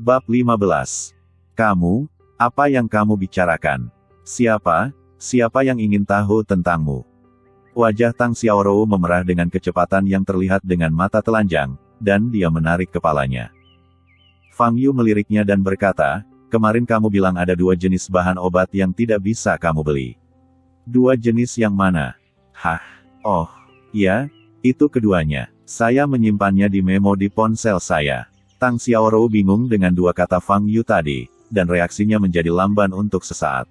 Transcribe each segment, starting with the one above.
Bab 15. Kamu, apa yang kamu bicarakan? Siapa yang ingin tahu tentangmu? Wajah Tang Xiaorou memerah dengan kecepatan yang terlihat dengan mata telanjang, dan dia menarik kepalanya. Fang Yu meliriknya dan berkata, kemarin kamu bilang ada 2 jenis bahan obat yang tidak bisa kamu beli. 2 jenis yang mana? Hah? Oh, ya, itu keduanya. Saya menyimpannya di memo di ponsel saya. Tang Xiaorou bingung dengan 2 kata Fang Yu tadi, dan reaksinya menjadi lamban untuk sesaat.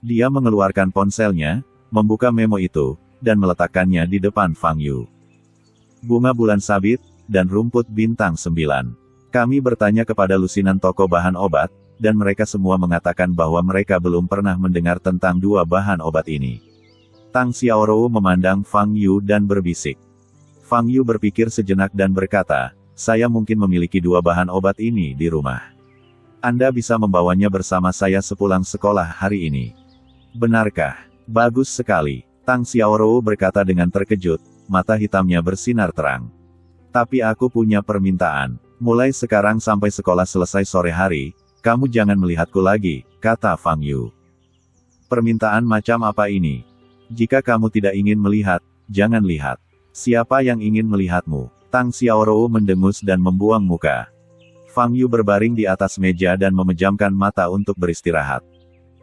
Dia mengeluarkan ponselnya, membuka memo itu, dan meletakkannya di depan Fang Yu. Bunga bulan sabit, dan rumput bintang 9. Kami bertanya kepada lusinan toko bahan obat, dan mereka semua mengatakan bahwa mereka belum pernah mendengar tentang 2 bahan obat ini. Tang Xiaorou memandang Fang Yu dan berbisik. Fang Yu berpikir sejenak dan berkata, saya mungkin memiliki 2 bahan obat ini di rumah. Anda bisa membawanya bersama saya sepulang sekolah hari ini. Benarkah? Bagus sekali. Tang Xiaorou berkata dengan terkejut, mata hitamnya bersinar terang. Tapi aku punya permintaan. Mulai sekarang sampai sekolah selesai sore hari, kamu jangan melihatku lagi, kata Fang Yu. Permintaan macam apa ini? Jika kamu tidak ingin melihat, jangan lihat. Siapa yang ingin melihatmu? Tang Xiaorou mendengus dan membuang muka. Fang Yu berbaring di atas meja dan memejamkan mata untuk beristirahat.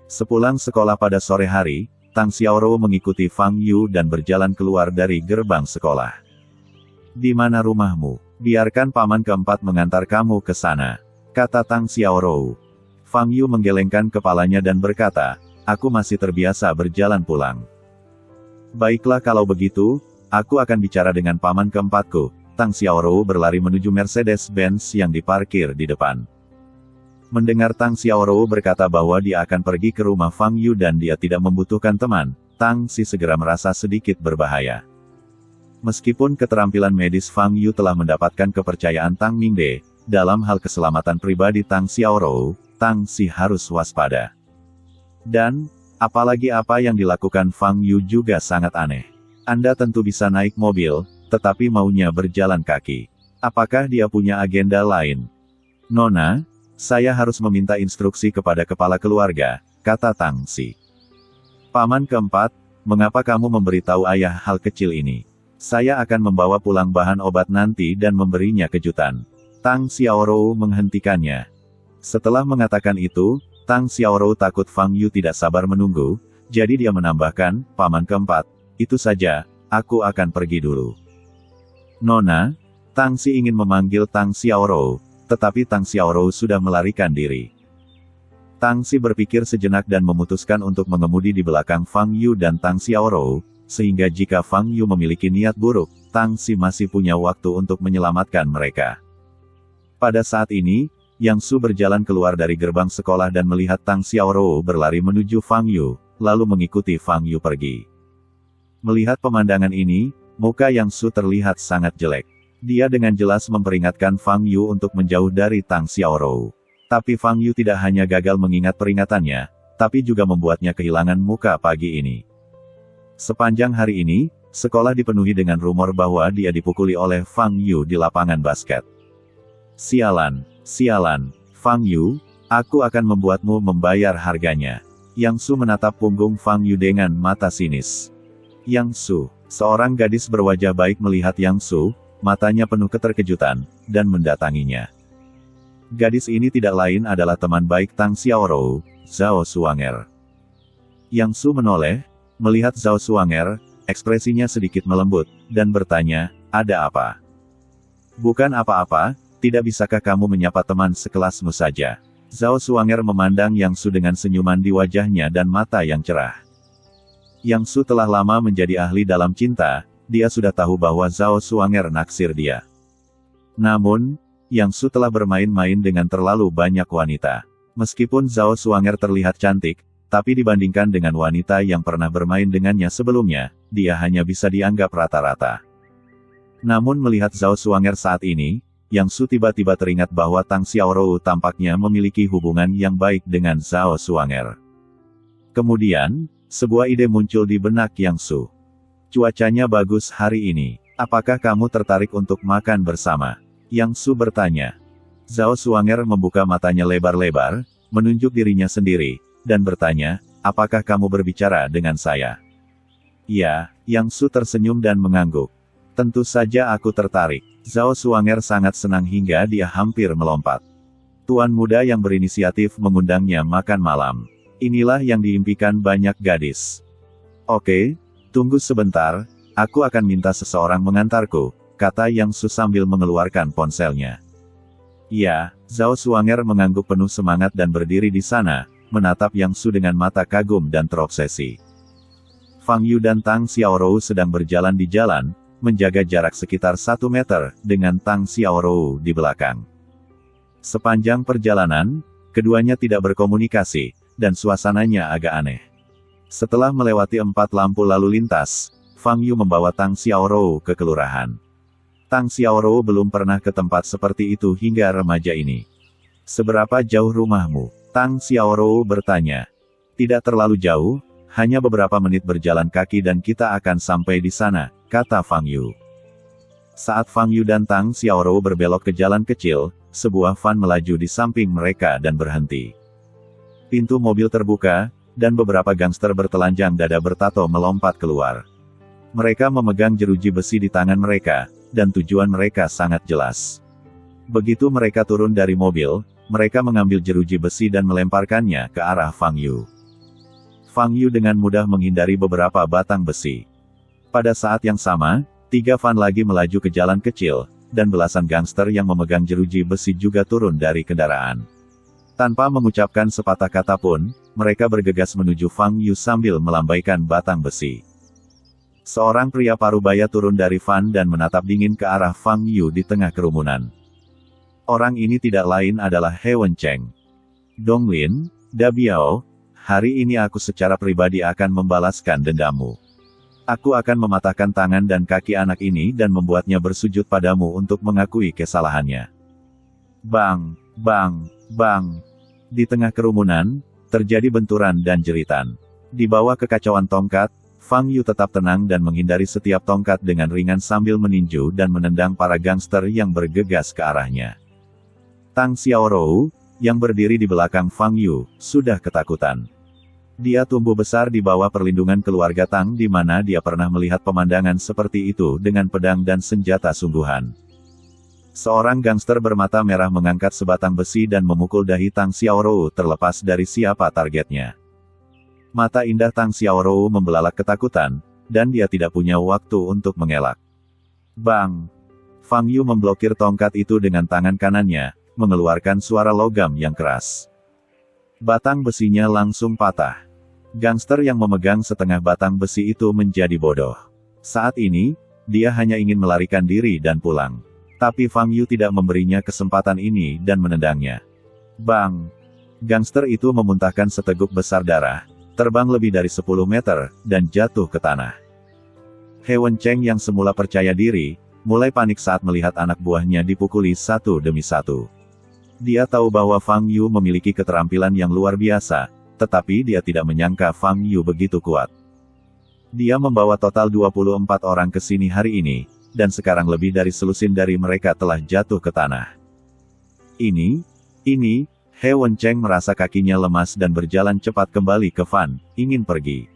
Sepulang sekolah pada sore hari, Tang Xiaorou mengikuti Fang Yu dan berjalan keluar dari gerbang sekolah. Di mana rumahmu? Biarkan paman keempat mengantar kamu ke sana, kata Tang Xiaorou. Fang Yu menggelengkan kepalanya dan berkata, aku masih terbiasa berjalan pulang. Baiklah kalau begitu, aku akan bicara dengan paman keempatku. Tang Xiaorou berlari menuju Mercedes-Benz yang diparkir di depan. Mendengar Tang Xiaorou berkata bahwa dia akan pergi ke rumah Fang Yu dan dia tidak membutuhkan teman, Tang Xi segera merasa sedikit berbahaya. Meskipun keterampilan medis Fang Yu telah mendapatkan kepercayaan Tang Mingde, dalam hal keselamatan pribadi Tang Xiaorou, Tang Xi harus waspada. Dan, apalagi apa yang dilakukan Fang Yu juga sangat aneh. Anda tentu bisa naik mobil, tetapi maunya berjalan kaki. Apakah dia punya agenda lain? Nona, saya harus meminta instruksi kepada kepala keluarga, kata Tang Xi. Paman keempat, mengapa kamu memberitahu ayah hal kecil ini? Saya akan membawa pulang bahan obat nanti dan memberinya kejutan. Tang Xiaorou menghentikannya. Setelah mengatakan itu, Tang Xiaorou takut Fang Yu tidak sabar menunggu, jadi dia menambahkan, paman keempat, itu saja, aku akan pergi dulu. Nona, Tang Xi ingin memanggil Tang Xiaorou, tetapi Tang Xiaorou sudah melarikan diri. Tang Xi berpikir sejenak dan memutuskan untuk mengemudi di belakang Fang Yu dan Tang Xiaorou, sehingga jika Fang Yu memiliki niat buruk, Tang Xi masih punya waktu untuk menyelamatkan mereka. Pada saat ini, Yang Su berjalan keluar dari gerbang sekolah dan melihat Tang Xiaorou berlari menuju Fang Yu, lalu mengikuti Fang Yu pergi. Melihat pemandangan ini, muka Yang Su terlihat sangat jelek. Dia dengan jelas memperingatkan Fang Yu untuk menjauh dari Tang Xiaorou. Tapi Fang Yu tidak hanya gagal mengingat peringatannya, tapi juga membuatnya kehilangan muka pagi ini. Sepanjang hari ini, sekolah dipenuhi dengan rumor bahwa dia dipukuli oleh Fang Yu di lapangan basket. Sialan, Fang Yu, aku akan membuatmu membayar harganya. Yang Su menatap punggung Fang Yu dengan mata sinis. Yang Su, seorang gadis berwajah baik melihat Yang Su, matanya penuh keterkejutan, dan mendatanginya. Gadis ini tidak lain adalah teman baik Tang Xiaorou, Zhao Xuanger. Yang Su menoleh, melihat Zhao Xuanger, ekspresinya sedikit melembut, dan bertanya, ada apa? Bukan apa-apa, tidak bisakah kamu menyapa teman sekelasmu saja? Zhao Xuanger memandang Yang Su dengan senyuman di wajahnya dan mata yang cerah. Yang Su telah lama menjadi ahli dalam cinta, dia sudah tahu bahwa Zhao Xuanger naksir dia. Namun, Yang Su telah bermain-main dengan terlalu banyak wanita. Meskipun Zhao Xuanger terlihat cantik, tapi dibandingkan dengan wanita yang pernah bermain dengannya sebelumnya, dia hanya bisa dianggap rata-rata. Namun melihat Zhao Xuanger saat ini, Yang Su tiba-tiba teringat bahwa Tang Xiaorou tampaknya memiliki hubungan yang baik dengan Zhao Xuanger. Kemudian, sebuah ide muncul di benak Yang Su. Cuacanya bagus hari ini. Apakah kamu tertarik untuk makan bersama? Yang Su bertanya. Zhao Xuanger membuka matanya lebar-lebar, menunjuk dirinya sendiri, dan bertanya, apakah kamu berbicara dengan saya? Ya, Yang Su tersenyum dan mengangguk. Tentu saja aku tertarik. Zhao Xuanger sangat senang hingga dia hampir melompat. Tuan muda yang berinisiatif mengundangnya makan malam. Inilah yang diimpikan banyak gadis. Oke, tunggu sebentar, aku akan minta seseorang mengantarku, kata Yang Su sambil mengeluarkan ponselnya. Ya, Zhao Xuanger mengangguk penuh semangat dan berdiri di sana, menatap Yang Su dengan mata kagum dan terobsesi. Fang Yu dan Tang Xiaorou sedang berjalan di jalan, menjaga jarak sekitar 1 meter, dengan Tang Xiaorou di belakang. Sepanjang perjalanan, keduanya tidak berkomunikasi, dan suasananya agak aneh. Setelah melewati 4 lampu lalu lintas, Fang Yu membawa Tang Xiaorou ke kelurahan. Tang Xiaorou belum pernah ke tempat seperti itu hingga remaja ini. Seberapa jauh rumahmu? Tang Xiaorou bertanya. Tidak terlalu jauh, hanya beberapa menit berjalan kaki dan kita akan sampai di sana, kata Fang Yu. Saat Fang Yu dan Tang Xiaorou berbelok ke jalan kecil, sebuah van melaju di samping mereka dan berhenti. Pintu mobil terbuka, dan beberapa gangster bertelanjang dada bertato melompat keluar. Mereka memegang jeruji besi di tangan mereka, dan tujuan mereka sangat jelas. Begitu mereka turun dari mobil, mereka mengambil jeruji besi dan melemparkannya ke arah Fang Yu. Fang Yu dengan mudah menghindari beberapa batang besi. Pada saat yang sama, 3 van lagi melaju ke jalan kecil, dan belasan gangster yang memegang jeruji besi juga turun dari kendaraan. Tanpa mengucapkan sepatah kata pun, mereka bergegas menuju Fang Yu sambil melambaikan batang besi. Seorang pria parubaya turun dari van dan menatap dingin ke arah Fang Yu di tengah kerumunan. Orang ini tidak lain adalah He Wencheng. Donglin, Da Biao, hari ini aku secara pribadi akan membalaskan dendammu. Aku akan mematahkan tangan dan kaki anak ini dan membuatnya bersujud padamu untuk mengakui kesalahannya. Bang, bang, bang. Di tengah kerumunan, terjadi benturan dan jeritan. Di bawah kekacauan tongkat, Fang Yu tetap tenang dan menghindari setiap tongkat dengan ringan sambil meninju dan menendang para gangster yang bergegas ke arahnya. Tang Xiaorou, yang berdiri di belakang Fang Yu, sudah ketakutan. Dia tumbuh besar di bawah perlindungan keluarga Tang di mana dia pernah melihat pemandangan seperti itu dengan pedang dan senjata sungguhan. Seorang gangster bermata merah mengangkat sebatang besi dan memukul dahi Tang Xiaorou terlepas dari siapa targetnya. Mata indah Tang Xiaorou membelalak ketakutan, dan dia tidak punya waktu untuk mengelak. Bang! Fang Yu memblokir tongkat itu dengan tangan kanannya, mengeluarkan suara logam yang keras. Batang besinya langsung patah. Gangster yang memegang setengah batang besi itu menjadi bodoh. Saat ini, dia hanya ingin melarikan diri dan pulang. Tapi Fang Yu tidak memberinya kesempatan ini dan menendangnya. Bang! Gangster itu memuntahkan seteguk besar darah, terbang lebih dari 10 meter, dan jatuh ke tanah. He Wencheng yang semula percaya diri, mulai panik saat melihat anak buahnya dipukuli satu demi satu. Dia tahu bahwa Fang Yu memiliki keterampilan yang luar biasa, tetapi dia tidak menyangka Fang Yu begitu kuat. Dia membawa total 24 orang ke sini hari ini, dan sekarang lebih dari selusin dari mereka telah jatuh ke tanah. Ini, He Wencheng merasa kakinya lemas dan berjalan cepat kembali ke van, ingin pergi.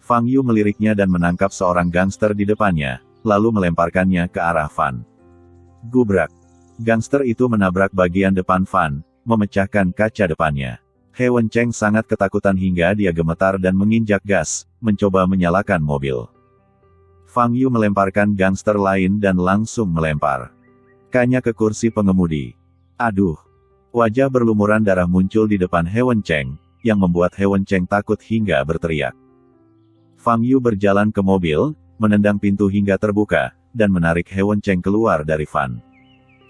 Fang Yu meliriknya dan menangkap seorang gangster di depannya, lalu melemparkannya ke arah van. Gubrak. Gangster itu menabrak bagian depan van, memecahkan kaca depannya. He Wencheng sangat ketakutan hingga dia gemetar dan menginjak gas, mencoba menyalakan mobil. Fang Yu melemparkan gangster lain dan langsung melempar kanya ke kursi pengemudi. Aduh! Wajah berlumuran darah muncul di depan He Wencheng, yang membuat He Wencheng takut hingga berteriak. Fang Yu berjalan ke mobil, menendang pintu hingga terbuka, dan menarik He Wencheng keluar dari van.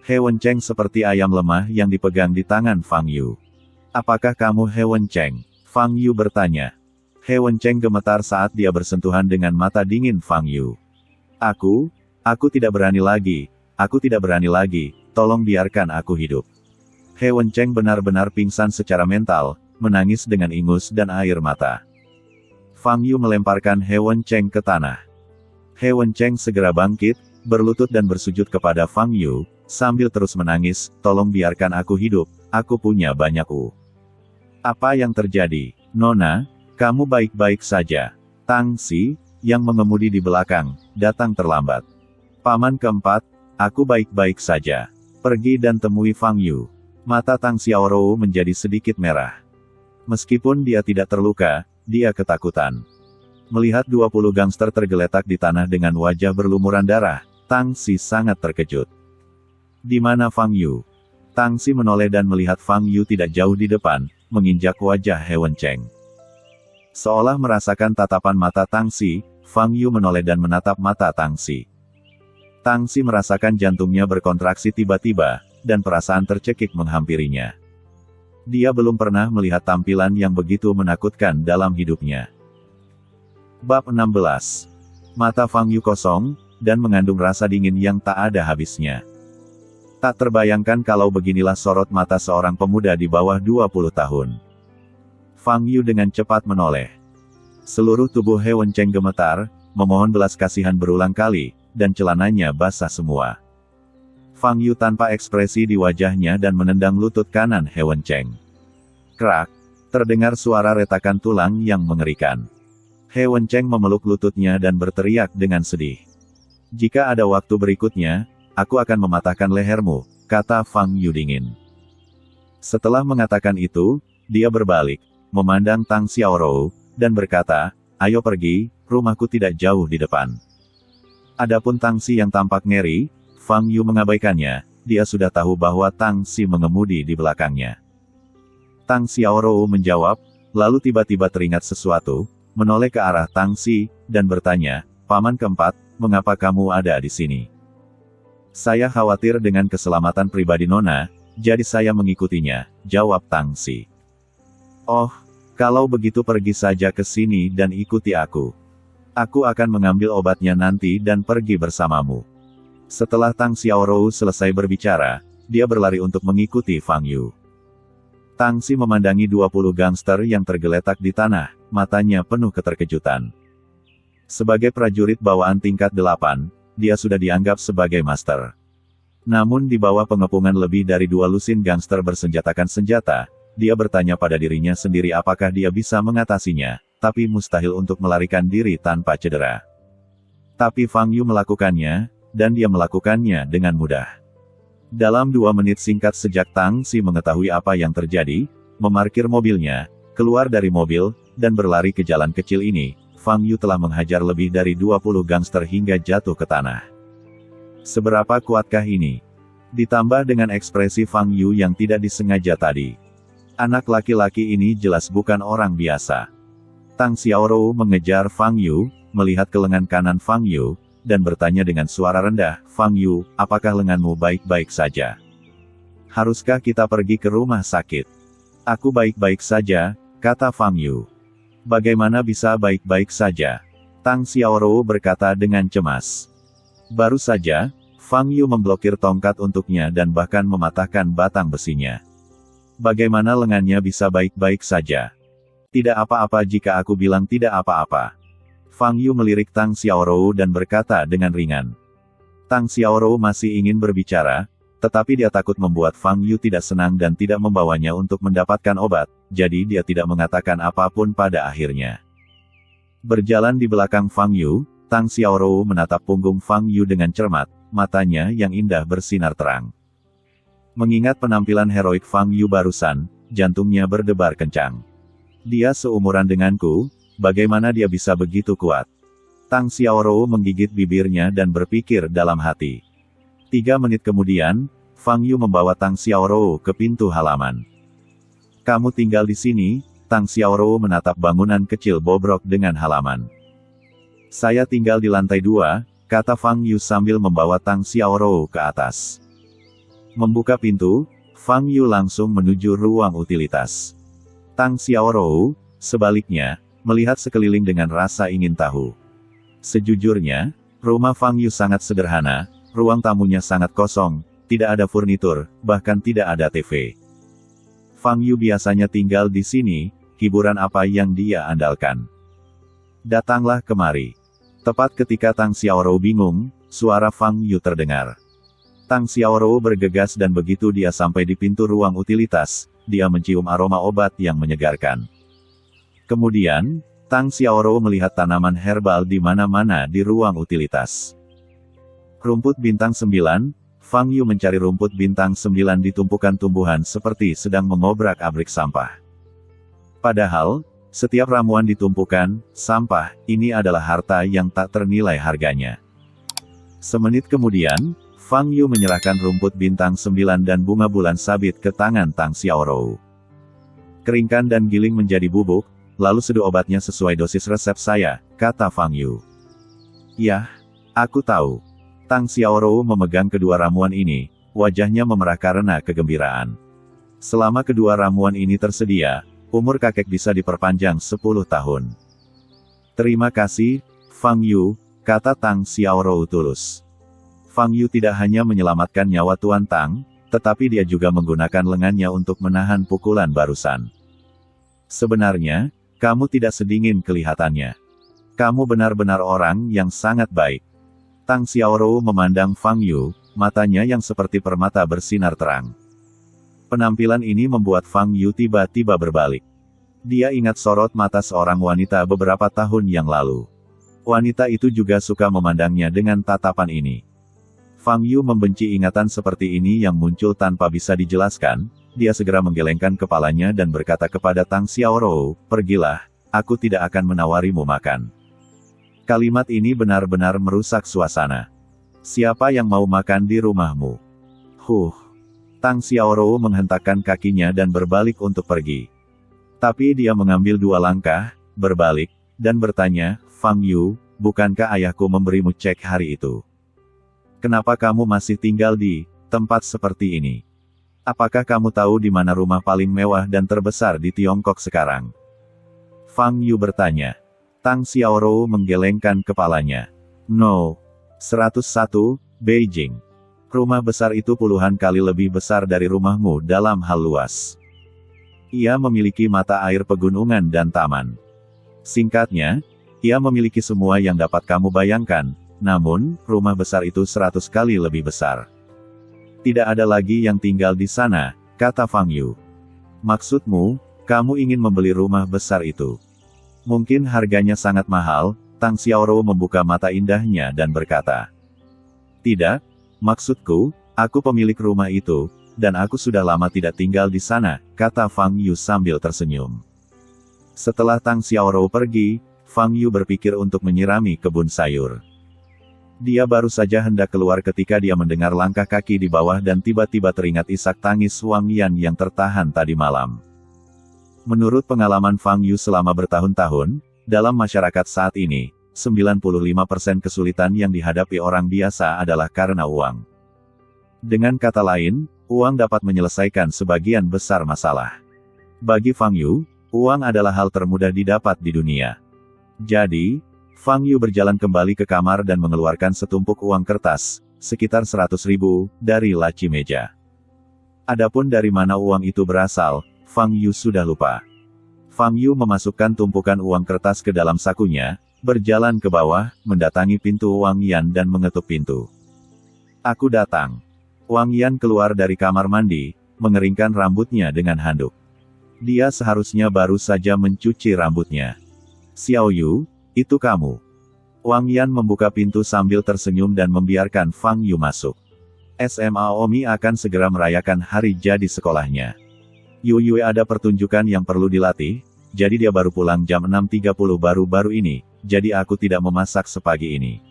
He Wencheng seperti ayam lemah yang dipegang di tangan Fang Yu. Apakah kamu He Wencheng? Fang Yu bertanya. He Wencheng gemetar saat dia bersentuhan dengan mata dingin Fang Yu. Aku tidak berani lagi, tolong biarkan aku hidup. He Wencheng benar-benar pingsan secara mental, menangis dengan ingus dan air mata. Fang Yu melemparkan He Wencheng ke tanah. He Wencheng segera bangkit, berlutut dan bersujud kepada Fang Yu, sambil terus menangis, "Tolong biarkan aku hidup, aku punya banyak uang." "Apa yang terjadi, Nona? Kamu baik-baik saja?" Tang Xi, yang mengemudi di belakang, datang terlambat. "Paman keempat, aku baik-baik saja. Pergi dan temui Fang Yu." Mata Tang Xiaorou menjadi sedikit merah. Meskipun dia tidak terluka, dia ketakutan. Melihat 20 gangster tergeletak di tanah dengan wajah berlumuran darah, Tang Xi sangat terkejut. "Di mana Fang Yu?" Tang Xi menoleh dan melihat Fang Yu tidak jauh di depan, menginjak wajah He Wencheng. Seolah merasakan tatapan mata Tang Xi, Fang Yu menoleh dan menatap mata Tang Xi. Tang Xi merasakan jantungnya berkontraksi tiba-tiba, dan perasaan tercekik menghampirinya. Dia belum pernah melihat tampilan yang begitu menakutkan dalam hidupnya. Bab 16. Mata Fang Yu kosong, dan mengandung rasa dingin yang tak ada habisnya. Tak terbayangkan kalau beginilah sorot mata seorang pemuda di bawah 20 tahun. Fang Yu dengan cepat menoleh. Seluruh tubuh He Wencheng gemetar, memohon belas kasihan berulang kali, dan celananya basah semua. Fang Yu tanpa ekspresi di wajahnya dan menendang lutut kanan He Wencheng. Krak! Terdengar suara retakan tulang yang mengerikan. He Wencheng memeluk lututnya dan berteriak dengan sedih. "Jika ada waktu berikutnya, aku akan mematahkan lehermu," kata Fang Yu dingin. Setelah mengatakan itu, dia berbalik, memandang Tang Xiaorou, dan berkata, "Ayo pergi, rumahku tidak jauh di depan." Adapun Tang Xi yang tampak ngeri, Fang Yu mengabaikannya, dia sudah tahu bahwa Tang Xi mengemudi di belakangnya. Tang Xiaorou menjawab, lalu tiba-tiba teringat sesuatu, menoleh ke arah Tang Xi, dan bertanya, "Paman keempat, mengapa kamu ada di sini?" "Saya khawatir dengan keselamatan pribadi Nona, jadi saya mengikutinya," jawab Tang Xi. "Oh, kalau begitu pergi saja ke sini dan ikuti aku. Aku akan mengambil obatnya nanti dan pergi bersamamu." Setelah Tang Xiaorou selesai berbicara, dia berlari untuk mengikuti Fang Yu. Tang Xi memandangi 20 gangster yang tergeletak di tanah, matanya penuh keterkejutan. Sebagai prajurit bawaan tingkat 8, dia sudah dianggap sebagai master. Namun di bawah pengepungan lebih dari 2 lusin gangster bersenjatakan senjata, dia bertanya pada dirinya sendiri apakah dia bisa mengatasinya, tapi mustahil untuk melarikan diri tanpa cedera. Tapi Fang Yu melakukannya, dan dia melakukannya dengan mudah. Dalam 2 menit singkat sejak Tang Xi mengetahui apa yang terjadi, memarkir mobilnya, keluar dari mobil, dan berlari ke jalan kecil ini, Fang Yu telah menghajar lebih dari 20 gangster hingga jatuh ke tanah. Seberapa kuatkah ini? Ditambah dengan ekspresi Fang Yu yang tidak disengaja tadi. Anak laki-laki ini jelas bukan orang biasa. Tang Xiaorou mengejar Fang Yu, melihat ke lengan kanan Fang Yu, dan bertanya dengan suara rendah, "Fang Yu, apakah lenganmu baik-baik saja? Haruskah kita pergi ke rumah sakit?" "Aku baik-baik saja," kata Fang Yu. "Bagaimana bisa baik-baik saja?" Tang Xiaorou berkata dengan cemas. Baru saja, Fang Yu memblokir tongkat untuknya dan bahkan mematahkan batang besinya. Bagaimana lengannya bisa baik-baik saja? "Tidak apa-apa jika aku bilang tidak apa-apa." Fang Yu melirik Tang Xiaorou dan berkata dengan ringan. Tang Xiaorou masih ingin berbicara, tetapi dia takut membuat Fang Yu tidak senang dan tidak membawanya untuk mendapatkan obat, jadi dia tidak mengatakan apapun pada akhirnya. Berjalan di belakang Fang Yu, Tang Xiaorou menatap punggung Fang Yu dengan cermat, matanya yang indah bersinar terang. Mengingat penampilan heroik Fang Yu barusan, jantungnya berdebar kencang. "Dia seumuran denganku, bagaimana dia bisa begitu kuat?" Tang Xiaorou menggigit bibirnya dan berpikir dalam hati. 3 menit kemudian, Fang Yu membawa Tang Xiaorou ke pintu halaman. "Kamu tinggal di sini?" Tang Xiaorou menatap bangunan kecil bobrok dengan halaman. "Saya tinggal di lantai 2, kata Fang Yu sambil membawa Tang Xiaorou ke atas. Membuka pintu, Fang Yu langsung menuju ruang utilitas. Tang Xiaorou, sebaliknya, melihat sekeliling dengan rasa ingin tahu. Sejujurnya, rumah Fang Yu sangat sederhana, ruang tamunya sangat kosong, tidak ada furnitur, bahkan tidak ada TV. Fang Yu biasanya tinggal di sini, hiburan apa yang dia andalkan? Datanglah kemari. Tepat ketika Tang Xiaorou bingung, suara Fang Yu terdengar. Tang Xiaorou bergegas dan begitu dia sampai di pintu ruang utilitas, dia mencium aroma obat yang menyegarkan. Kemudian, Tang Xiaorou melihat tanaman herbal di mana-mana di ruang utilitas. Rumput bintang 9, Fang Yu mencari rumput bintang 9 di tumpukan tumbuhan seperti sedang mengobrak-abrik sampah. Padahal, setiap ramuan di tumpukan sampah ini adalah harta yang tak ternilai harganya. Semenit kemudian, Fang Yu menyerahkan rumput bintang 9 dan bunga bulan sabit ke tangan Tang Xiaorou. Keringkan dan giling menjadi bubuk, lalu seduh obatnya sesuai dosis resep saya, kata Fang Yu. Yah, aku tahu. Tang Xiaorou memegang kedua ramuan ini, wajahnya memerah karena kegembiraan. Selama kedua ramuan ini tersedia, umur kakek bisa diperpanjang 10 tahun. Terima kasih, Fang Yu, kata Tang Xiaorou tulus. Fang Yu tidak hanya menyelamatkan nyawa Tuan Tang, tetapi dia juga menggunakan lengannya untuk menahan pukulan barusan. Sebenarnya, kamu tidak sedingin kelihatannya. Kamu benar-benar orang yang sangat baik. Tang Xiaorou memandang Fang Yu, matanya yang seperti permata bersinar terang. Penampilan ini membuat Fang Yu tiba-tiba berbalik. Dia ingat sorot mata seorang wanita beberapa tahun yang lalu. Wanita itu juga suka memandangnya dengan tatapan ini. Fang Yu membenci ingatan seperti ini yang muncul tanpa bisa dijelaskan, dia segera menggelengkan kepalanya dan berkata kepada Tang Xiaorou, pergilah, aku tidak akan menawarimu makan. Kalimat ini benar-benar merusak suasana. Siapa yang mau makan di rumahmu? Tang Xiaorou menghentakkan kakinya dan berbalik untuk pergi. Tapi dia mengambil 2 langkah, berbalik, dan bertanya, Fang Yu, bukankah ayahku memberimu cek hari itu? Kenapa kamu masih tinggal di tempat seperti ini? Apakah kamu tahu di mana rumah paling mewah dan terbesar di Tiongkok sekarang? Fang Yu bertanya. Tang Xiaorou menggelengkan kepalanya. No. 101, Beijing. Rumah besar itu puluhan kali lebih besar dari rumahmu dalam hal luas. Ia memiliki mata air pegunungan dan taman. Singkatnya, ia memiliki semua yang dapat kamu bayangkan. Namun, rumah besar itu 100 kali lebih besar. Tidak ada lagi yang tinggal di sana, kata Fang Yu. Maksudmu, kamu ingin membeli rumah besar itu? Mungkin harganya sangat mahal. Tang Xiaorou membuka mata indahnya dan berkata. Tidak, maksudku, aku pemilik rumah itu, dan aku sudah lama tidak tinggal di sana, kata Fang Yu sambil tersenyum. Setelah Tang Xiaorou pergi, Fang Yu berpikir untuk menyirami kebun sayur. Dia baru saja hendak keluar ketika dia mendengar langkah kaki di bawah dan tiba-tiba teringat isak tangis Wang Yan yang tertahan tadi malam. Menurut pengalaman Fang Yu selama bertahun-tahun, dalam masyarakat saat ini, 95% kesulitan yang dihadapi orang biasa adalah karena uang. Dengan kata lain, uang dapat menyelesaikan sebagian besar masalah. Bagi Fang Yu, uang adalah hal termudah didapat di dunia. Jadi, Fang Yu berjalan kembali ke kamar dan mengeluarkan setumpuk uang kertas, sekitar 100.000, dari laci meja. Adapun dari mana uang itu berasal, Fang Yu sudah lupa. Fang Yu memasukkan tumpukan uang kertas ke dalam sakunya, berjalan ke bawah, mendatangi pintu Wang Yan dan mengetuk pintu. Aku datang. Wang Yan keluar dari kamar mandi, mengeringkan rambutnya dengan handuk. Dia seharusnya baru saja mencuci rambutnya. Xiao Yu, itu kamu. Wang Yan membuka pintu sambil tersenyum dan membiarkan Fang Yu masuk. SMA Omi akan segera merayakan hari jadi sekolahnya. Yu Yue ada pertunjukan yang perlu dilatih, jadi dia baru pulang jam 6.30 baru-baru ini, jadi aku tidak memasak sepagi ini.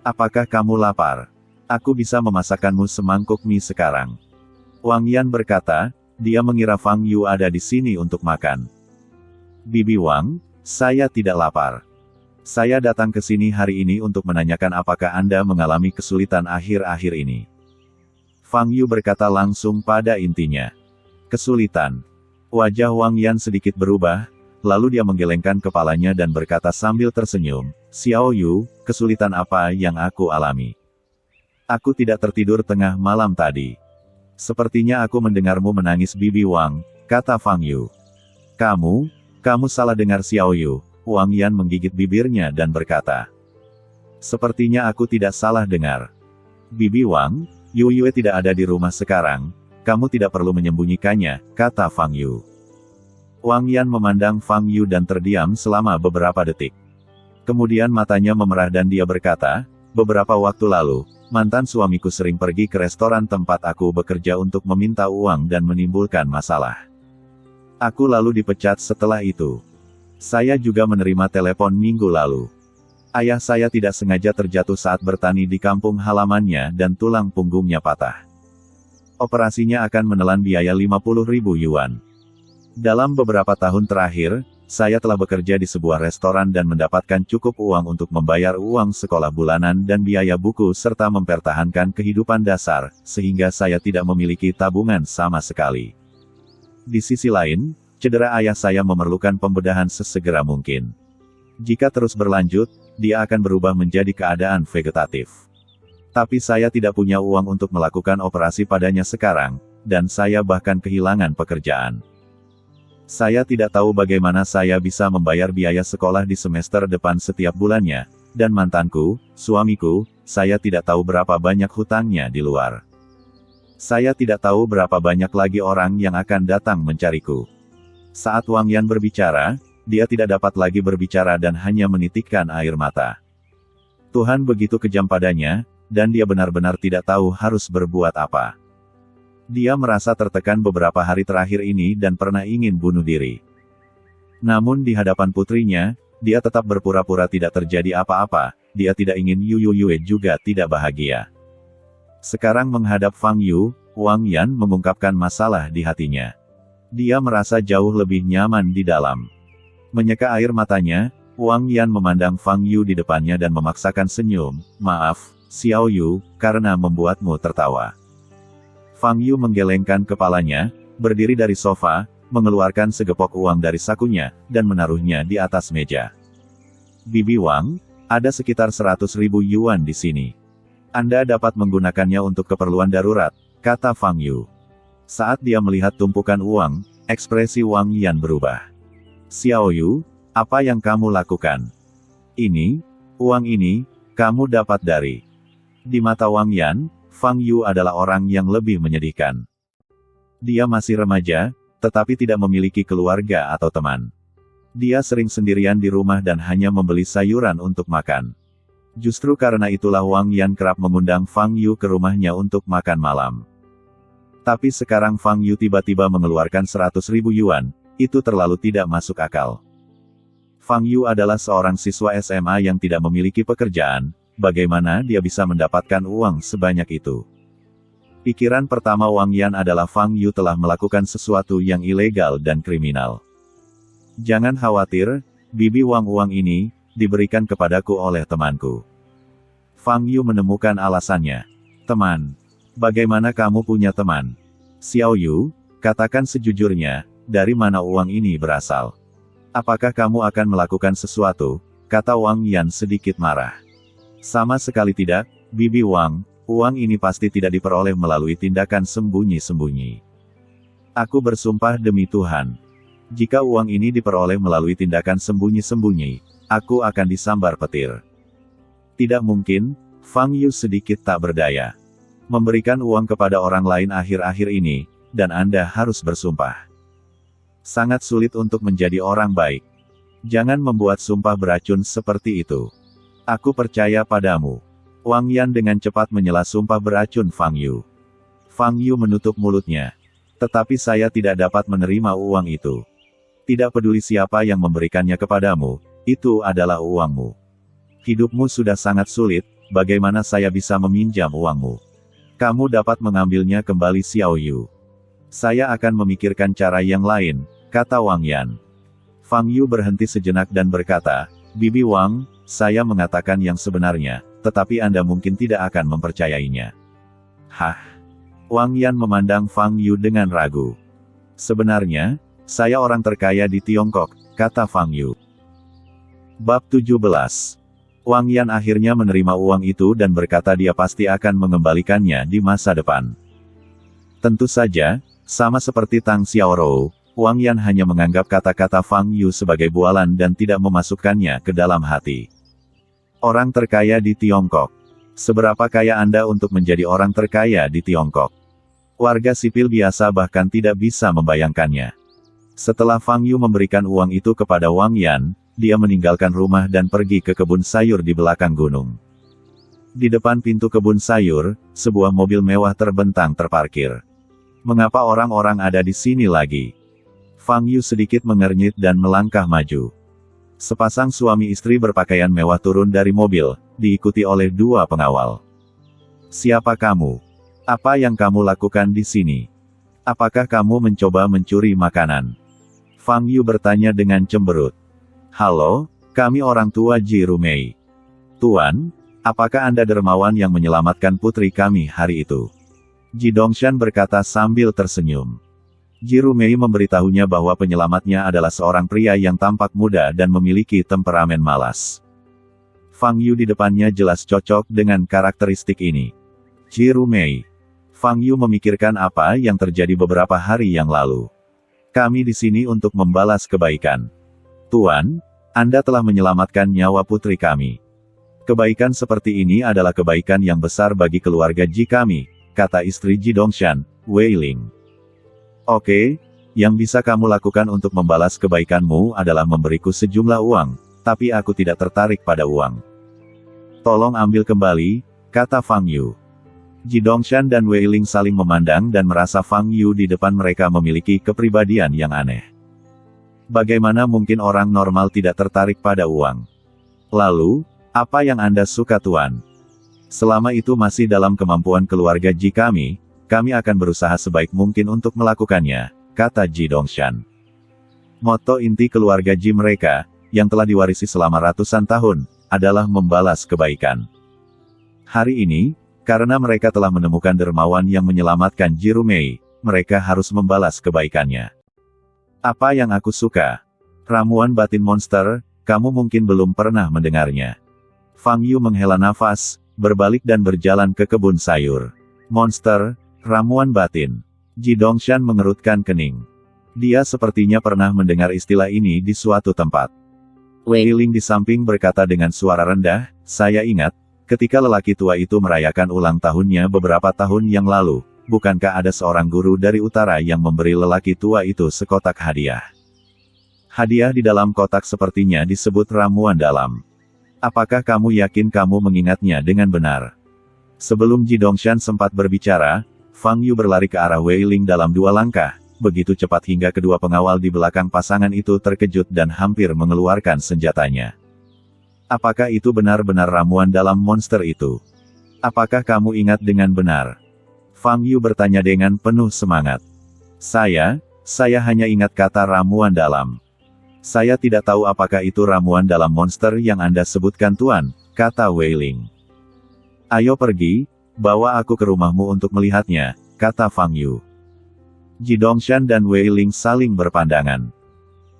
Apakah kamu lapar? Aku bisa memasakkanmu semangkuk mie sekarang. Wang Yan berkata, dia mengira Fang Yu ada di sini untuk makan. Bibi Wang, saya tidak lapar. Saya datang ke sini hari ini untuk menanyakan apakah Anda mengalami kesulitan akhir-akhir ini. Fang Yu berkata langsung pada intinya. Kesulitan. Wajah Wang Yan sedikit berubah, lalu dia menggelengkan kepalanya dan berkata sambil tersenyum, Xiao Yu, kesulitan apa yang aku alami? Aku tidak tertidur tengah malam tadi. Sepertinya aku mendengarmu menangis Bibi Wang, kata Fang Yu. Kamu salah dengar Xiao Yu. Wang Yan menggigit bibirnya dan berkata. Sepertinya aku tidak salah dengar. Bibi Wang, Yu Yue tidak ada di rumah sekarang, kamu tidak perlu menyembunyikannya, kata Fang Yu. Wang Yan memandang Fang Yu dan terdiam selama beberapa detik. Kemudian matanya memerah dan dia berkata, beberapa waktu lalu, mantan suamiku sering pergi ke restoran tempat aku bekerja untuk meminta uang dan menimbulkan masalah. Aku lalu dipecat setelah itu. Saya juga menerima telepon minggu lalu. Ayah saya tidak sengaja terjatuh saat bertani di kampung halamannya dan tulang punggungnya patah. Operasinya akan menelan biaya 50.000 yuan. Dalam beberapa tahun terakhir, saya telah bekerja di sebuah restoran dan mendapatkan cukup uang untuk membayar uang sekolah bulanan dan biaya buku serta mempertahankan kehidupan dasar, sehingga saya tidak memiliki tabungan sama sekali. Di sisi lain, cedera ayah saya memerlukan pembedahan sesegera mungkin. Jika terus berlanjut, dia akan berubah menjadi keadaan vegetatif. Tapi saya tidak punya uang untuk melakukan operasi padanya sekarang, dan saya bahkan kehilangan pekerjaan. Saya tidak tahu bagaimana saya bisa membayar biaya sekolah di semester depan setiap bulannya, dan mantanku, suamiku, saya tidak tahu berapa banyak hutangnya di luar. Saya tidak tahu berapa banyak lagi orang yang akan datang mencariku. Saat Wang Yan berbicara, dia tidak dapat lagi berbicara dan hanya menitikkan air mata. Tuhan begitu kejam padanya, dan dia benar-benar tidak tahu harus berbuat apa. Dia merasa tertekan beberapa hari terakhir ini dan pernah ingin bunuh diri. Namun di hadapan putrinya, dia tetap berpura-pura tidak terjadi apa-apa, dia tidak ingin Yu Yue juga tidak bahagia. Sekarang menghadap Fang Yu, Wang Yan mengungkapkan masalah di hatinya. Dia merasa jauh lebih nyaman di dalam. Menyeka air matanya, Wang Yan memandang Fang Yu di depannya dan memaksakan senyum, maaf, Xiao Yu, karena membuatmu tertawa. Fang Yu menggelengkan kepalanya, berdiri dari sofa, mengeluarkan segepok uang dari sakunya, dan menaruhnya di atas meja. Bibi Wang, ada sekitar 100.000 yuan di sini. Anda dapat menggunakannya untuk keperluan darurat, kata Fang Yu. Saat dia melihat tumpukan uang, ekspresi Wang Yan berubah. Xiao Yu, apa yang kamu lakukan? Uang ini, kamu dapat dari. Di mata Wang Yan, Fang Yu adalah orang yang lebih menyedihkan. Dia masih remaja, tetapi tidak memiliki keluarga atau teman. Dia sering sendirian di rumah dan hanya membeli sayuran untuk makan. Justru karena itulah Wang Yan kerap mengundang Fang Yu ke rumahnya untuk makan malam. Tapi sekarang Fang Yu tiba-tiba mengeluarkan 100.000 yuan, itu terlalu tidak masuk akal. Fang Yu adalah seorang siswa SMA yang tidak memiliki pekerjaan, bagaimana dia bisa mendapatkan uang sebanyak itu? Pikiran pertama Wang Yan adalah Fang Yu telah melakukan sesuatu yang ilegal dan kriminal. Jangan khawatir, Bibi Wang, uang ini diberikan kepadaku oleh temanku. Fang Yu menemukan alasannya. Teman? Bagaimana kamu punya teman? Xiao Yu, katakan sejujurnya, dari mana uang ini berasal? Apakah kamu akan melakukan sesuatu? Kata Wang Yan sedikit marah. Sama sekali tidak, Bibi Wang, uang ini pasti tidak diperoleh melalui tindakan sembunyi-sembunyi. Aku bersumpah demi Tuhan. Jika uang ini diperoleh melalui tindakan sembunyi-sembunyi, aku akan disambar petir. Tidak mungkin, Fang Yu sedikit tak berdaya. Memberikan uang kepada orang lain akhir-akhir ini, dan Anda harus bersumpah. Sangat sulit untuk menjadi orang baik. Jangan membuat sumpah beracun seperti itu. Aku percaya padamu. Wang Yan dengan cepat menyela sumpah beracun Fang Yu. Fang Yu menutup mulutnya. Tetapi saya tidak dapat menerima uang itu. Tidak peduli siapa yang memberikannya kepadamu, itu adalah uangmu. Hidupmu sudah sangat sulit, bagaimana saya bisa meminjam uangmu? Kamu dapat mengambilnya kembali Xiao Yu. Saya akan memikirkan cara yang lain, kata Wang Yan. Fang Yu berhenti sejenak dan berkata, Bibi Wang, saya mengatakan yang sebenarnya, tetapi Anda mungkin tidak akan mempercayainya. Hah? Wang Yan memandang Fang Yu dengan ragu. Sebenarnya, saya orang terkaya di Tiongkok, kata Fang Yu. Bab 17. Wang Yan akhirnya menerima uang itu dan berkata dia pasti akan mengembalikannya di masa depan. Tentu saja, sama seperti Tang Xiaorou, Wang Yan hanya menganggap kata-kata Fang Yu sebagai bualan dan tidak memasukkannya ke dalam hati. Orang terkaya di Tiongkok. Seberapa kaya Anda untuk menjadi orang terkaya di Tiongkok? Warga sipil biasa bahkan tidak bisa membayangkannya. Setelah Fang Yu memberikan uang itu kepada Wang Yan, dia meninggalkan rumah dan pergi ke kebun sayur di belakang gunung. Di depan pintu kebun sayur, sebuah mobil mewah terbentang terparkir. Mengapa orang-orang ada di sini lagi? Fang Yu sedikit mengernyit dan melangkah maju. Sepasang suami istri berpakaian mewah turun dari mobil, diikuti oleh dua pengawal. Siapa kamu? Apa yang kamu lakukan di sini? Apakah kamu mencoba mencuri makanan? Fang Yu bertanya dengan cemberut. Halo, kami orang tua Ji Rumei. Tuan, apakah Anda dermawan yang menyelamatkan putri kami hari itu? Ji Dongshan berkata sambil tersenyum. Ji Rumei memberitahunya bahwa penyelamatnya adalah seorang pria yang tampak muda dan memiliki temperamen malas. Fang Yu di depannya jelas cocok dengan karakteristik ini. Ji Rumei. Fang Yu memikirkan apa yang terjadi beberapa hari yang lalu. Kami di sini untuk membalas kebaikan. Tuan, Anda telah menyelamatkan nyawa putri kami. Kebaikan seperti ini adalah kebaikan yang besar bagi keluarga Ji kami, kata istri Ji Dongshan, Wei Ling. Oke, yang bisa kamu lakukan untuk membalas kebaikanmu adalah memberiku sejumlah uang, tapi aku tidak tertarik pada uang. Tolong ambil kembali, kata Fang Yu. Ji Dongshan dan Wei Ling saling memandang dan merasa Fang Yu di depan mereka memiliki kepribadian yang aneh. Bagaimana mungkin orang normal tidak tertarik pada uang? Lalu, apa yang Anda suka Tuan? Selama itu masih dalam kemampuan keluarga Ji kami akan berusaha sebaik mungkin untuk melakukannya, kata Ji Dongshan. Moto inti keluarga Ji mereka, yang telah diwarisi selama ratusan tahun, adalah membalas kebaikan. Hari ini, karena mereka telah menemukan dermawan yang menyelamatkan Ji Rumei, mereka harus membalas kebaikannya. Apa yang aku suka? Ramuan batin monster, kamu mungkin belum pernah mendengarnya. Fang Yu menghela nafas, berbalik dan berjalan ke kebun sayur. Monster, ramuan batin. Ji Dongshan mengerutkan kening. Dia sepertinya pernah mendengar istilah ini di suatu tempat. Wei Ling di samping berkata dengan suara rendah, saya ingat, ketika lelaki tua itu merayakan ulang tahunnya beberapa tahun yang lalu, bukankah ada seorang guru dari utara yang memberi lelaki tua itu sekotak hadiah? Hadiah di dalam kotak sepertinya disebut ramuan dalam. Apakah kamu yakin kamu mengingatnya dengan benar? Sebelum Ji Dongshan sempat berbicara, Fang Yu berlari ke arah Wei Ling dalam 2 langkah, begitu cepat hingga kedua pengawal di belakang pasangan itu terkejut dan hampir mengeluarkan senjatanya. Apakah itu benar-benar ramuan dalam monster itu? Apakah kamu ingat dengan benar? Fang Yu bertanya dengan penuh semangat. Saya hanya ingat kata ramuan dalam. Saya tidak tahu apakah itu ramuan dalam monster yang Anda sebutkan Tuan, kata Wei Ling. Ayo pergi, bawa aku ke rumahmu untuk melihatnya, kata Fang Yu. Ji Dongshan dan Wei Ling saling berpandangan.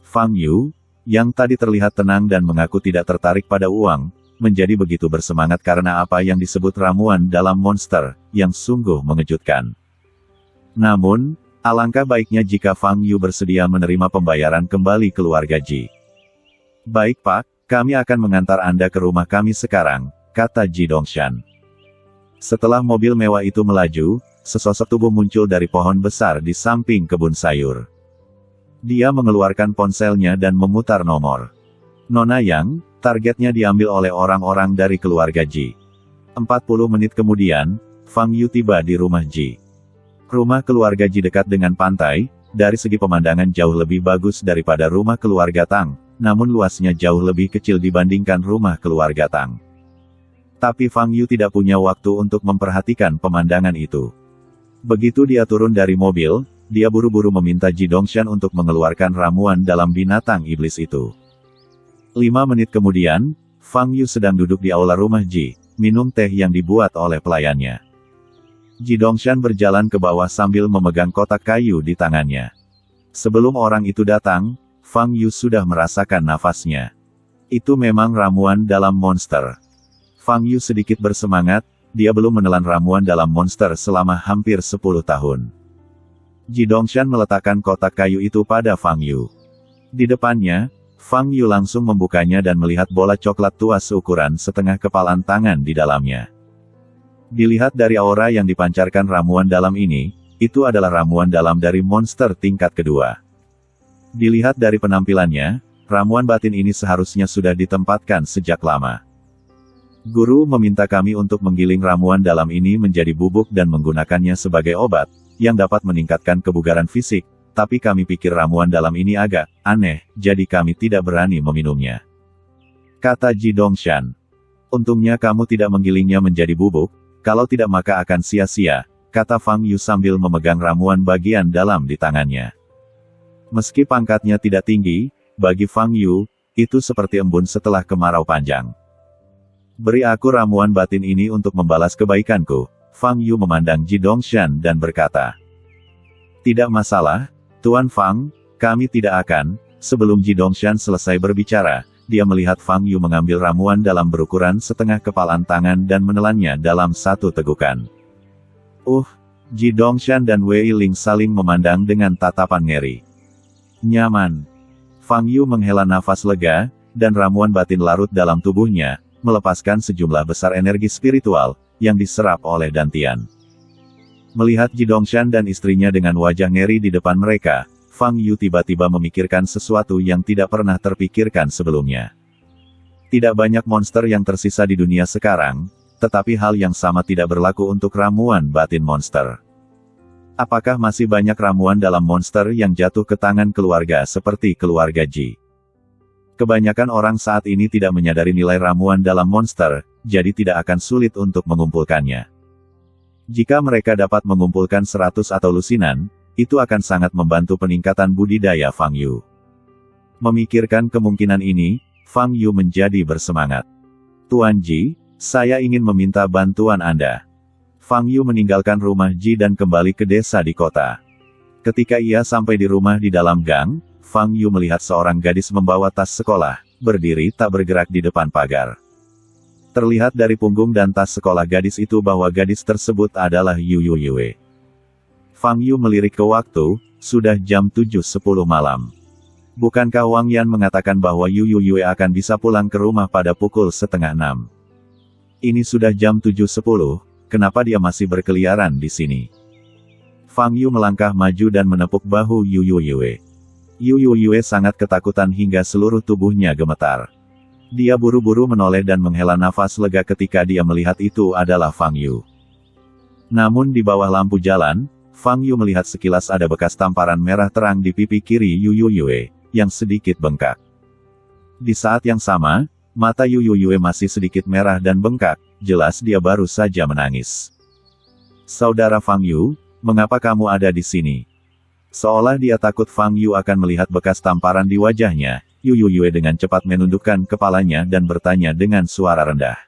Fang Yu, yang tadi terlihat tenang dan mengaku tidak tertarik pada uang, menjadi begitu bersemangat karena apa yang disebut ramuan dalam monster, yang sungguh mengejutkan. Namun, alangkah baiknya jika Fang Yu bersedia menerima pembayaran kembali keluarga Ji. Baik Pak, kami akan mengantar Anda ke rumah kami sekarang, kata Ji Dongshan. Setelah mobil mewah itu melaju, sesosok tubuh muncul dari pohon besar di samping kebun sayur. Dia mengeluarkan ponselnya dan memutar nomor. Nona Yang, targetnya diambil oleh orang-orang dari keluarga Ji. 40 menit kemudian, Fang Yu tiba di rumah Ji. Rumah keluarga Ji dekat dengan pantai, dari segi pemandangan jauh lebih bagus daripada rumah keluarga Tang, namun luasnya jauh lebih kecil dibandingkan rumah keluarga Tang. Tapi Fang Yu tidak punya waktu untuk memperhatikan pemandangan itu. Begitu dia turun dari mobil, dia buru-buru meminta Ji Dongshan untuk mengeluarkan ramuan dalam binatang iblis itu. 5 menit kemudian, Fang Yu sedang duduk di aula rumah Ji, minum teh yang dibuat oleh pelayannya. Ji Dongshan berjalan ke bawah sambil memegang kotak kayu di tangannya. Sebelum orang itu datang, Fang Yu sudah merasakan nafasnya. Itu memang ramuan dalam monster. Fang Yu sedikit bersemangat, dia belum menelan ramuan dalam monster selama hampir 10 tahun. Ji Dongshan meletakkan kotak kayu itu pada Fang Yu. Di depannya, Fang Yu langsung membukanya dan melihat bola coklat tua seukuran setengah kepalan tangan di dalamnya. Dilihat dari aura yang dipancarkan ramuan dalam ini, itu adalah ramuan dalam dari monster tingkat kedua. Dilihat dari penampilannya, ramuan batin ini seharusnya sudah ditempatkan sejak lama. Guru meminta kami untuk menggiling ramuan dalam ini menjadi bubuk dan menggunakannya sebagai obat, yang dapat meningkatkan kebugaran fisik, tapi kami pikir ramuan dalam ini agak aneh, jadi kami tidak berani meminumnya. Kata Ji Dongshan. Untungnya kamu tidak menggilingnya menjadi bubuk, kalau tidak maka akan sia-sia, kata Fang Yu sambil memegang ramuan bagian dalam di tangannya. Meski pangkatnya tidak tinggi, bagi Fang Yu, itu seperti embun setelah kemarau panjang. Beri aku ramuan batin ini untuk membalas kebaikanku. Fang Yu memandang Ji Dongshan dan berkata. Tidak masalah, Tuan Fang, kami tidak akan. Sebelum Ji Dongshan selesai berbicara, dia melihat Fang Yu mengambil ramuan dalam berukuran setengah kepalan tangan dan menelannya dalam satu tegukan. Ji Dongshan dan Wei Ling saling memandang dengan tatapan ngeri. Nyaman. Fang Yu menghela nafas lega, dan ramuan batin larut dalam tubuhnya, melepaskan sejumlah besar energi spiritual, yang diserap oleh Dantian. Melihat Ji Dongshan dan istrinya dengan wajah ngeri di depan mereka, Fang Yu tiba-tiba memikirkan sesuatu yang tidak pernah terpikirkan sebelumnya. Tidak banyak monster yang tersisa di dunia sekarang, tetapi hal yang sama tidak berlaku untuk ramuan batin monster. Apakah masih banyak ramuan dalam monster yang jatuh ke tangan keluarga seperti keluarga Ji? Kebanyakan orang saat ini tidak menyadari nilai ramuan dalam monster, jadi tidak akan sulit untuk mengumpulkannya. Jika mereka dapat mengumpulkan 100 atau lusinan, itu akan sangat membantu peningkatan budidaya Fang Yu. Memikirkan kemungkinan ini, Fang Yu menjadi bersemangat. Tuan Ji, saya ingin meminta bantuan Anda. Fang Yu meninggalkan rumah Ji dan kembali ke desa di kota. Ketika ia sampai di rumah di dalam gang, Fang Yu melihat seorang gadis membawa tas sekolah, berdiri tak bergerak di depan pagar. Terlihat dari punggung dan tas sekolah gadis itu bahwa gadis tersebut adalah Yu Yue. Fang Yu melirik ke waktu, sudah jam 7.10 malam. Bukankah Wang Yan mengatakan bahwa Yu Yue akan bisa pulang ke rumah pada pukul 5:30? Ini sudah jam 7.10, kenapa dia masih berkeliaran di sini? Fang Yu melangkah maju dan menepuk bahu Yu Yue. Yu Yue sangat ketakutan hingga seluruh tubuhnya gemetar. Dia buru-buru menoleh dan menghela nafas lega ketika dia melihat itu adalah Fang Yu. Namun di bawah lampu jalan, Fang Yu melihat sekilas ada bekas tamparan merah terang di pipi kiri Yu Yue, yang sedikit bengkak. Di saat yang sama, mata Yu Yue masih sedikit merah dan bengkak, jelas dia baru saja menangis. Saudara Fang Yu, mengapa kamu ada di sini? Seolah dia takut Fang Yu akan melihat bekas tamparan di wajahnya, Yu Yue dengan cepat menundukkan kepalanya dan bertanya dengan suara rendah.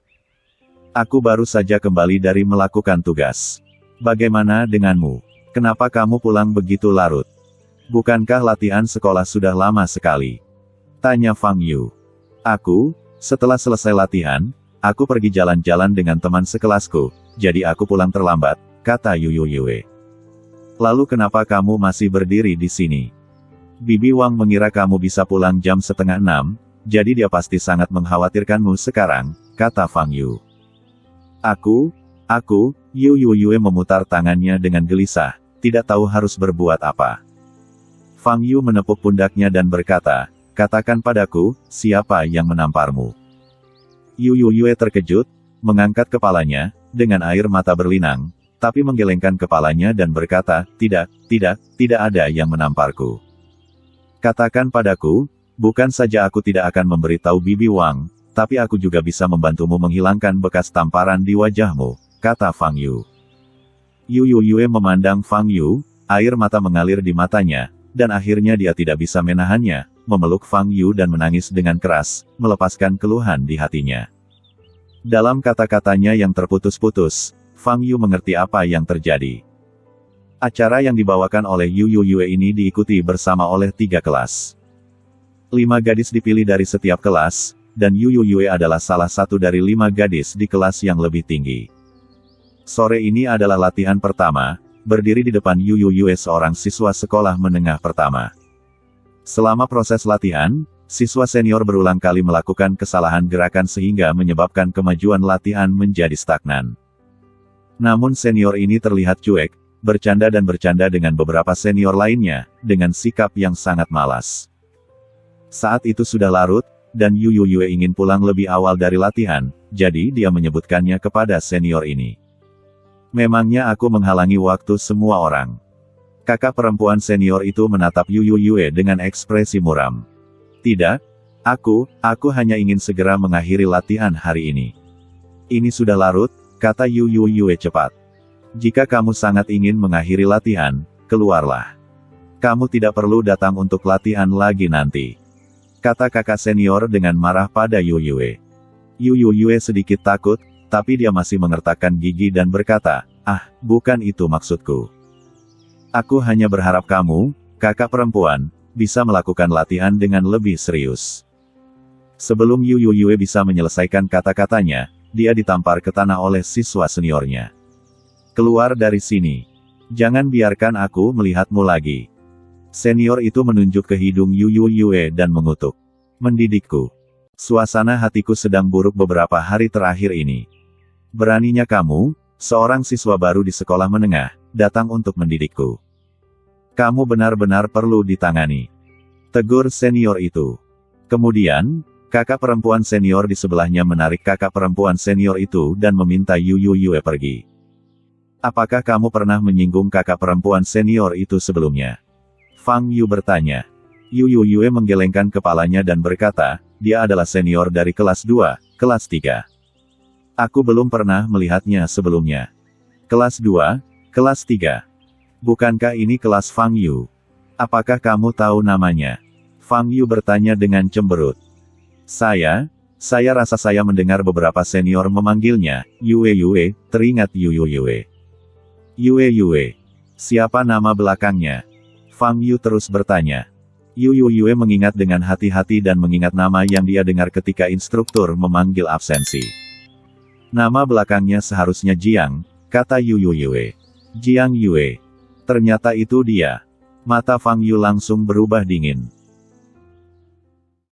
Aku baru saja kembali dari melakukan tugas. Bagaimana denganmu? Kenapa kamu pulang begitu larut? Bukankah latihan sekolah sudah lama sekali? Tanya Fang Yu. Setelah selesai latihan, aku pergi jalan-jalan dengan teman sekelasku, jadi aku pulang terlambat, kata Yu Yue. Lalu kenapa kamu masih berdiri di sini? Bibi Wang mengira kamu bisa pulang jam 5:30, jadi dia pasti sangat mengkhawatirkanmu sekarang, kata Fang Yu. Yu Yue memutar tangannya dengan gelisah, tidak tahu harus berbuat apa. Fang Yu menepuk pundaknya dan berkata, katakan padaku, siapa yang menamparmu? Yu Yue terkejut, mengangkat kepalanya, dengan air mata berlinang, tapi menggelengkan kepalanya dan berkata, tidak ada yang menamparku. Katakan padaku, bukan saja aku tidak akan memberitahu Bibi Wang, tapi aku juga bisa membantumu menghilangkan bekas tamparan di wajahmu, kata Fang Yu. Yu Yue memandang Fang Yu, air mata mengalir di matanya, dan akhirnya dia tidak bisa menahannya, memeluk Fang Yu dan menangis dengan keras, melepaskan keluhan di hatinya. Dalam kata-katanya yang terputus-putus, Fang Yu mengerti apa yang terjadi. Acara yang dibawakan oleh Yu Yue ini diikuti bersama oleh 3 kelas. 5 gadis dipilih dari setiap kelas, dan Yu Yue adalah salah satu dari 5 gadis di kelas yang lebih tinggi. Sore ini adalah latihan pertama, berdiri di depan Yu Yue seorang siswa sekolah menengah pertama. Selama proses latihan, siswa senior berulang kali melakukan kesalahan gerakan sehingga menyebabkan kemajuan latihan menjadi stagnan. Namun senior ini terlihat cuek, bercanda dengan beberapa senior lainnya, dengan sikap yang sangat malas. Saat itu sudah larut, dan Yu Yue ingin pulang lebih awal dari latihan, jadi dia menyebutkannya kepada senior ini. Memangnya aku menghalangi waktu semua orang? Kakak perempuan senior itu menatap Yu Yue dengan ekspresi muram. Tidak, aku hanya ingin segera mengakhiri latihan hari ini. Ini sudah larut, kata Yu Yue cepat. Jika kamu sangat ingin mengakhiri latihan, keluarlah. Kamu tidak perlu datang untuk latihan lagi nanti. Kata kakak senior dengan marah pada Yu Yue. Yu Yue sedikit takut, tapi dia masih mengertakkan gigi dan berkata, bukan itu maksudku. Aku hanya berharap kamu, kakak perempuan, bisa melakukan latihan dengan lebih serius. Sebelum Yu Yue bisa menyelesaikan kata-katanya, dia ditampar ke tanah oleh siswa seniornya. Keluar dari sini. Jangan biarkan aku melihatmu lagi. Senior itu menunjuk ke hidung Yu Yue dan mengutuk. Mendidikku. Suasana hatiku sedang buruk beberapa hari terakhir ini. Beraninya kamu, seorang siswa baru di sekolah menengah, datang untuk mendidikku. Kamu benar-benar perlu ditangani. Tegur senior itu. Kemudian, kakak perempuan senior di sebelahnya menarik kakak perempuan senior itu dan meminta Yu Yue pergi. Apakah kamu pernah menyinggung kakak perempuan senior itu sebelumnya? Fang Yu bertanya. Yu Yue menggelengkan kepalanya dan berkata, dia adalah senior dari kelas 2, kelas 3. Aku belum pernah melihatnya sebelumnya. Kelas 2, kelas 3. Bukankah ini kelas Fang Yu? Apakah kamu tahu namanya? Fang Yu bertanya dengan cemberut. Saya rasa saya mendengar beberapa senior memanggilnya, Yue, teringat Yu Yue. Yue, siapa nama belakangnya? Fang Yu terus bertanya. Yu Yue mengingat dengan hati-hati dan mengingat nama yang dia dengar ketika instruktur memanggil absensi. Nama belakangnya seharusnya Jiang, kata Yu Yue. Jiang Yue. Ternyata itu dia. Mata Fang Yu langsung berubah dingin.